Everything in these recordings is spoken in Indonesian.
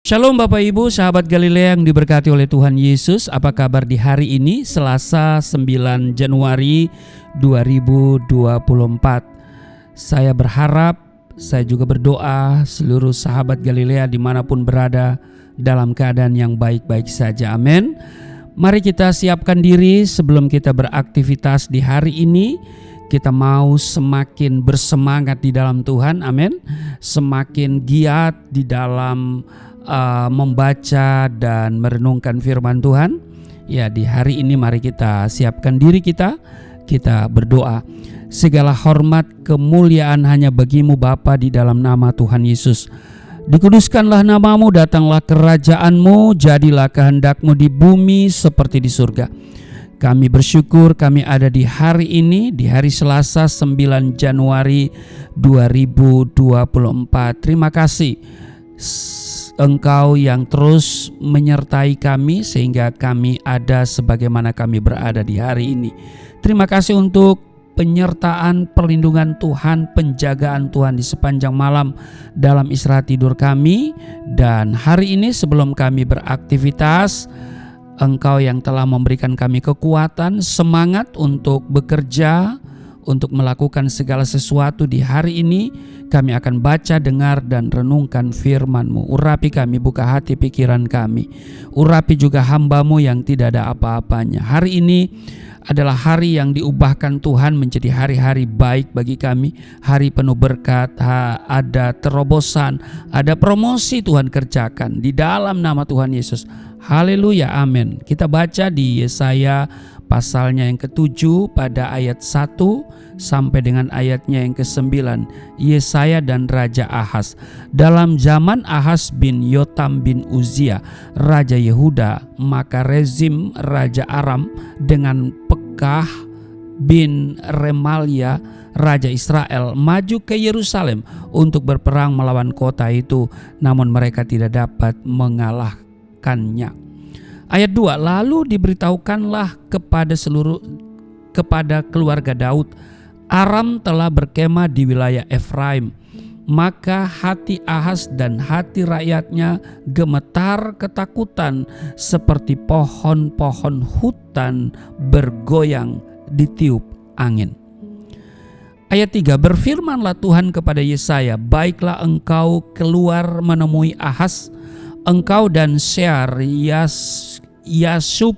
Shalom Bapak Ibu, sahabat Galilea yang diberkati oleh Tuhan Yesus. Apa kabar di hari ini, Selasa 9 Januari 2024? Saya berharap, saya juga berdoa seluruh sahabat Galilea dimanapun berada dalam keadaan yang baik-baik saja. Amin. Mari kita siapkan diri sebelum kita beraktivitas di hari ini. Kita mau semakin bersemangat di dalam Tuhan, amin. Semakin giat di dalam membaca dan merenungkan firman Tuhan. Ya, di hari ini mari kita siapkan diri kita berdoa. Segala hormat kemuliaan hanya bagimu Bapa di dalam nama Tuhan Yesus. Dikuduskanlah namamu, datanglah kerajaanmu, jadilah kehendakmu di bumi seperti di surga. Kami bersyukur kami ada di hari ini, di hari Selasa 9 Januari 2024. Terima kasih Engkau yang terus menyertai kami sehingga kami ada sebagaimana kami berada di hari ini. Terima kasih untuk penyertaan, perlindungan Tuhan, penjagaan Tuhan di sepanjang malam dalam istirahat tidur kami. Dan hari ini sebelum kami beraktivitas, Engkau yang telah memberikan kami kekuatan, semangat untuk bekerja, untuk melakukan segala sesuatu di hari ini. Kami akan baca, dengar, dan renungkan firman-Mu. Urapi kami, buka hati pikiran kami. Urapi juga hamba-Mu yang tidak ada apa-apanya. Hari ini adalah hari yang diubahkan Tuhan menjadi hari-hari baik bagi kami. Hari penuh berkat, ada terobosan, ada promosi Tuhan kerjakan di dalam nama Tuhan Yesus. Haleluya, amin. Kita baca di Yesaya pasalnya yang ke-7 pada ayat 1 sampai dengan ayatnya yang ke-9. Yesaya dan Raja Ahaz. Dalam zaman Ahaz bin Yotam bin Uzia, Raja Yehuda, maka Rezim Raja Aram dengan Pekah bin Remalia, Raja Israel, maju ke Yerusalem untuk berperang melawan kota itu, namun mereka tidak dapat mengalahkannya. Ayat 2, lalu diberitahukanlah kepada keluarga Daud, Aram telah berkemah di wilayah Efraim. Maka hati Ahaz dan hati rakyatnya gemetar ketakutan seperti pohon-pohon hutan bergoyang ditiup angin. Ayat 3, berfirmanlah Tuhan kepada Yesaya, baiklah engkau keluar menemui Ahaz, engkau dan Shear Yashub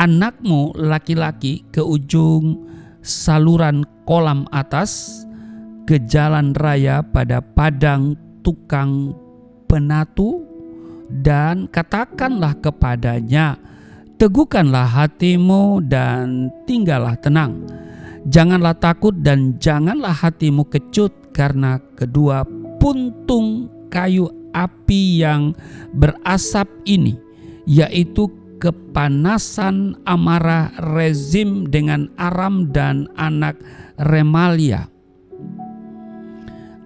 anakmu laki-laki ke ujung saluran kolam atas, ke jalan raya pada padang tukang penatu, dan katakanlah kepadanya, teguhkanlah hatimu dan tinggallah tenang. Janganlah takut dan janganlah hatimu kecut karena kedua puntung kayu api yang berasap ini, yaitu kepanasan amarah Rezim dengan Aram dan anak Remalia.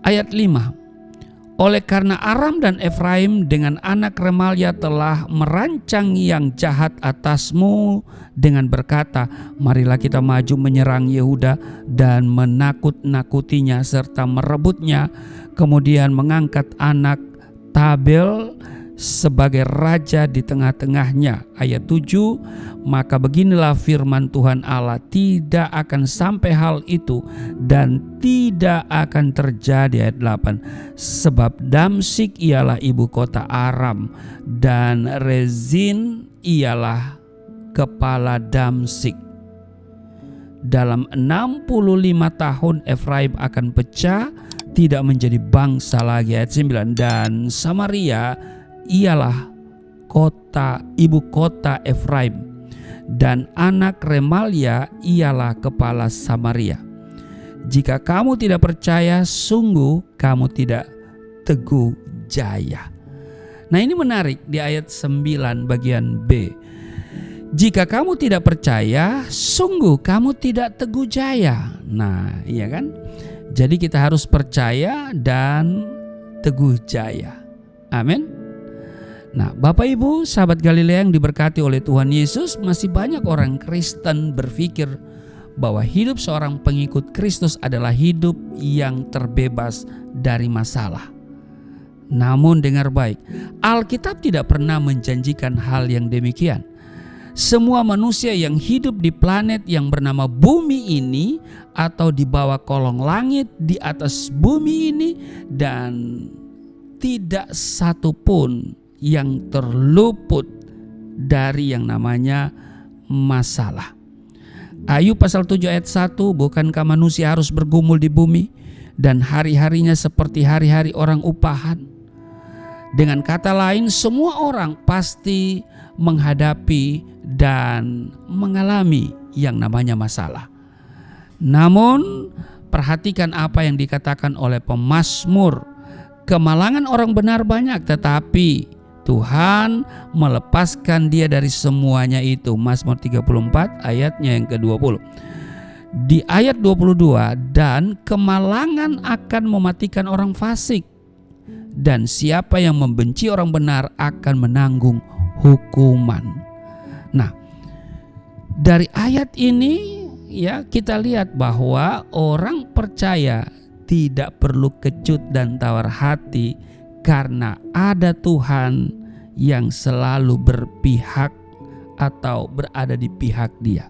Ayat 5, oleh karena Aram dan Efraim dengan anak Remalia telah merancang yang jahat atasmu dengan berkata, marilah kita maju menyerang Yehuda dan menakut-nakutinya serta merebutnya, kemudian mengangkat anak Tabel sebagai raja di tengah-tengahnya. Ayat 7, maka beginilah firman Tuhan Allah, tidak akan sampai hal itu dan tidak akan terjadi. Ayat 8, sebab Damsyik ialah ibu kota Aram dan Rezin ialah kepala Damsyik. Dalam 65 tahun Efraim akan pecah, tidak menjadi bangsa lagi. Ayat 9, dan Samaria ialah ibu kota Efraim, dan anak Remalia ialah kepala Samaria. Jika kamu tidak percaya, sungguh kamu tidak teguh jaya. Nah, ini menarik di ayat 9 bagian B. Jika kamu tidak percaya, sungguh kamu tidak teguh jaya. Nah, iya kan? Jadi kita harus percaya dan teguh jaya. Amin. Nah, Bapak Ibu, sahabat Galilea yang diberkati oleh Tuhan Yesus, masih banyak orang Kristen berpikir bahwa hidup seorang pengikut Kristus adalah hidup yang terbebas dari masalah. Namun dengar baik, Alkitab tidak pernah menjanjikan hal yang demikian. Semua manusia yang hidup di planet yang bernama bumi ini, atau di bawah kolong langit, di atas bumi ini, dan tidak satu pun yang terluput dari yang namanya masalah. Ayub pasal 7 ayat 1, bukankah manusia harus bergumul di bumi dan hari-harinya seperti hari-hari orang upahan? Dengan kata lain, semua orang pasti menghadapi dan mengalami yang namanya masalah. Namun perhatikan apa yang dikatakan oleh pemazmur. Kemalangan orang benar banyak, tetapi Tuhan melepaskan dia dari semuanya itu. Mazmur 34 ayatnya yang ke-20. Di ayat 22, dan kemalangan akan mematikan orang fasik, dan siapa yang membenci orang benar akan menanggung hukuman. Nah, dari ayat ini ya kita lihat bahwa orang percaya tidak perlu kecut dan tawar hati karena ada Tuhan yang selalu berpihak atau berada di pihak dia.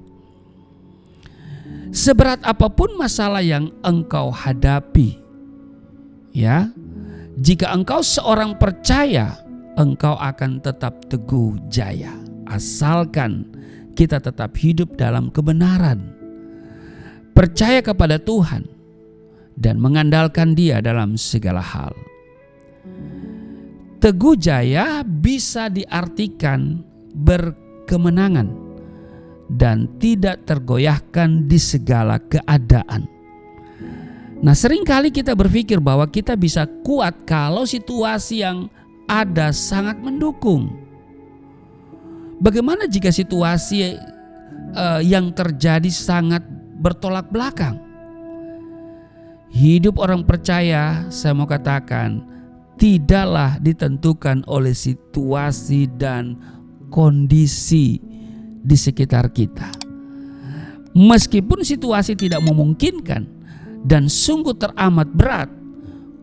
Seberat apapun masalah yang engkau hadapi, ya, jika engkau seorang percaya, engkau akan tetap teguh jaya, asalkan kita tetap hidup dalam kebenaran, percaya kepada Tuhan, dan mengandalkan Dia dalam segala hal. Teguh jaya bisa diartikan berkemenangan dan tidak tergoyahkan di segala keadaan. Nah, seringkali kita berpikir bahwa kita bisa kuat kalau situasi yang ada sangat mendukung. Bagaimana jika situasi yang terjadi sangat bertolak belakang? Hidup orang percaya, saya mau katakan, tidaklah ditentukan oleh situasi dan kondisi di sekitar kita. Meskipun situasi tidak memungkinkan dan sungguh teramat berat,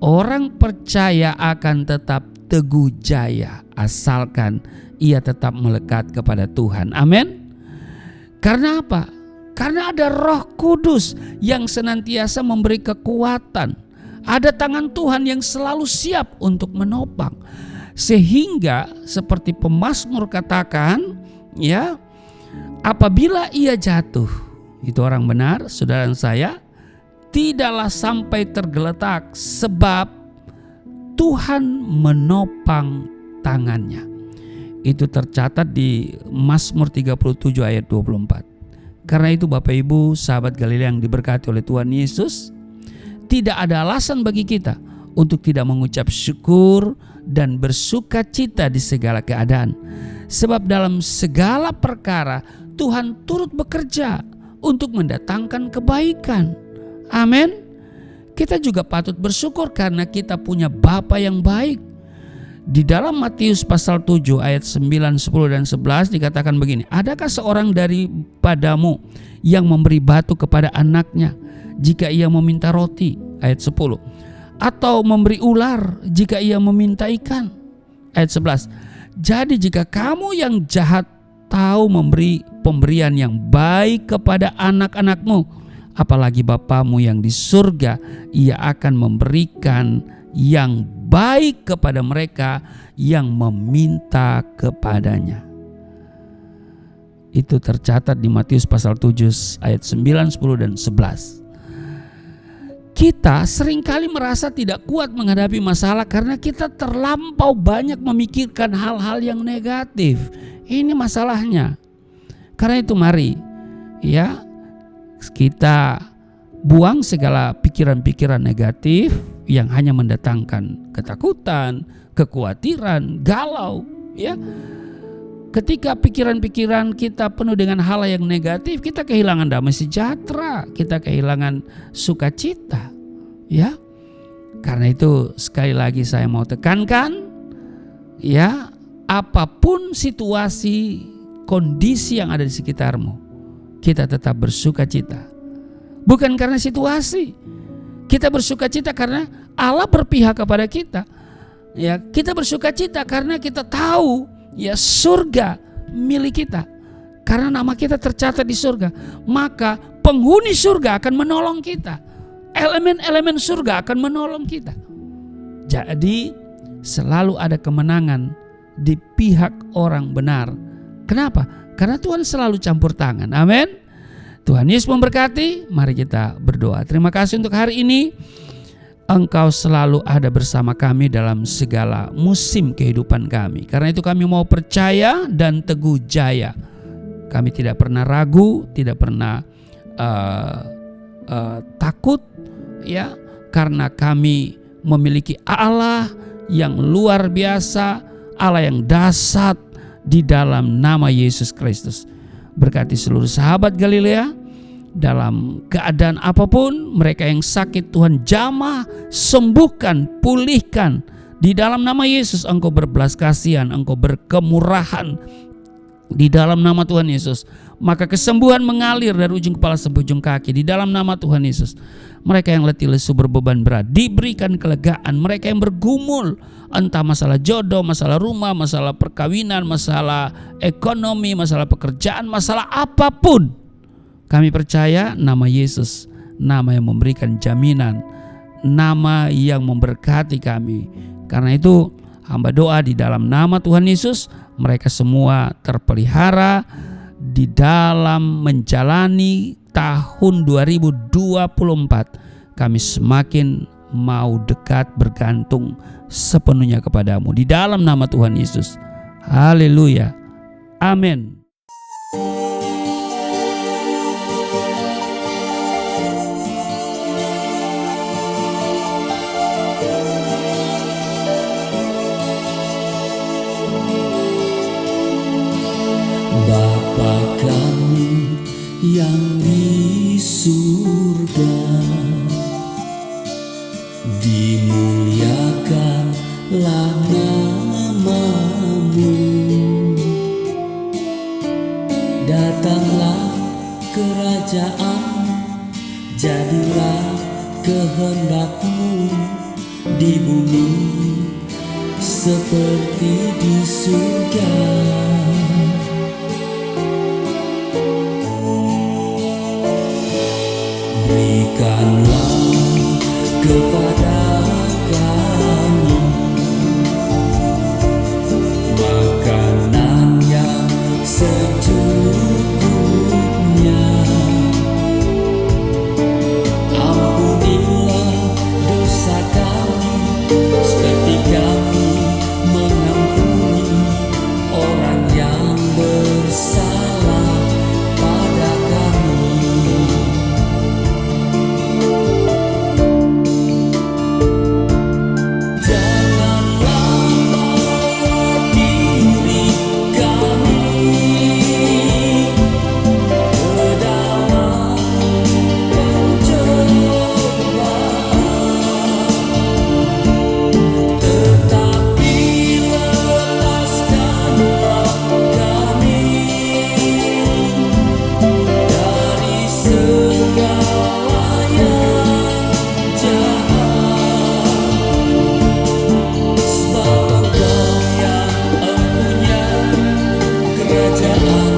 orang percaya akan tetap teguh jaya asalkan ia tetap melekat kepada Tuhan. Amin. Karena apa? Karena ada Roh Kudus yang senantiasa memberi kekuatan. Ada tangan Tuhan yang selalu siap untuk menopang. Sehingga seperti pemazmur katakan, ya, apabila ia jatuh, itu orang benar, saudara saya, tidaklah sampai tergeletak sebab Tuhan menopang tangannya. Itu tercatat di Mazmur 37 ayat 24. Karena itu Bapak Ibu sahabat Galilea yang diberkati oleh Tuhan Yesus, tidak ada alasan bagi kita untuk tidak mengucap syukur dan bersuka cita di segala keadaan. Sebab dalam segala perkara Tuhan turut bekerja untuk mendatangkan kebaikan. Amin. Kita juga patut bersyukur karena kita punya Bapa yang baik. Di dalam Matius pasal 7 ayat 9, 10 dan 11 dikatakan begini, adakah seorang daripadamu yang memberi batu kepada anaknya jika ia meminta roti? Ayat 10. Atau memberi ular jika ia meminta ikan? Ayat 11. Jadi jika kamu yang jahat tahu memberi pemberian yang baik kepada anak-anakmu, apalagi Bapamu yang di surga, ia akan memberikan yang baik kepada mereka yang meminta kepadanya. Itu tercatat di Matius pasal 7 ayat 9, 10 dan 11. Kita seringkali merasa tidak kuat menghadapi masalah karena kita terlampau banyak memikirkan hal-hal yang negatif. Ini masalahnya. Karena itu mari ya kita buang segala pikiran-pikiran negatif yang hanya mendatangkan ketakutan, kekhawatiran, galau, ya. Ketika pikiran-pikiran kita penuh dengan hal yang negatif, kita kehilangan damai sejahtera, kita kehilangan sukacita, ya. Karena itu sekali lagi saya mau tekankan, ya, apapun situasi, kondisi yang ada di sekitarmu, kita tetap bersukacita. Bukan karena situasi. Kita bersukacita karena Allah berpihak kepada kita. Ya, kita bersukacita karena kita tahu ya surga milik kita. Karena nama kita tercatat di surga, maka penghuni surga akan menolong kita. Elemen-elemen surga akan menolong kita. Jadi selalu ada kemenangan di pihak orang benar. Kenapa? Karena Tuhan selalu campur tangan. Amin. Tuhan Yesus memberkati. Mari kita berdoa. Terima kasih untuk hari ini. Engkau selalu ada bersama kami dalam segala musim kehidupan kami. Karena itu kami mau percaya dan teguh jaya. Kami tidak pernah ragu, tidak pernah takut, ya, karena kami memiliki Allah yang luar biasa, Allah yang dahsyat di dalam nama Yesus Kristus. Berkati seluruh sahabat Galilea. Dalam keadaan apapun, mereka yang sakit Tuhan jamah, sembuhkan, pulihkan. Di dalam nama Yesus Engkau berbelas kasihan, Engkau berkemurahan. Di dalam nama Tuhan Yesus, maka kesembuhan mengalir dari ujung kepala sampai ujung kaki. Di dalam nama Tuhan Yesus, mereka yang letih lesu berbeban berat diberikan kelegaan. Mereka yang bergumul, entah masalah jodoh, masalah rumah, masalah perkawinan, masalah ekonomi, masalah pekerjaan, masalah apapun, kami percaya nama Yesus, nama yang memberikan jaminan, nama yang memberkati kami. Karena itu hamba doa di dalam nama Tuhan Yesus, mereka semua terpelihara di dalam menjalani tahun 2024. Kami semakin mau dekat bergantung sepenuhnya kepadamu. Di dalam nama Tuhan Yesus. Haleluya. Amin. Bapa kami yang di surga, dimuliakanlah nama-Mu. Datanglah kerajaan, jadilah kehendak-Mu di bumi seperti di surga. Berikanlah kepada kami makanan yang secukupnya. Ampunilah dosa kami seperti kami mengampuni orang yang bersalah pada kami. Kerajaan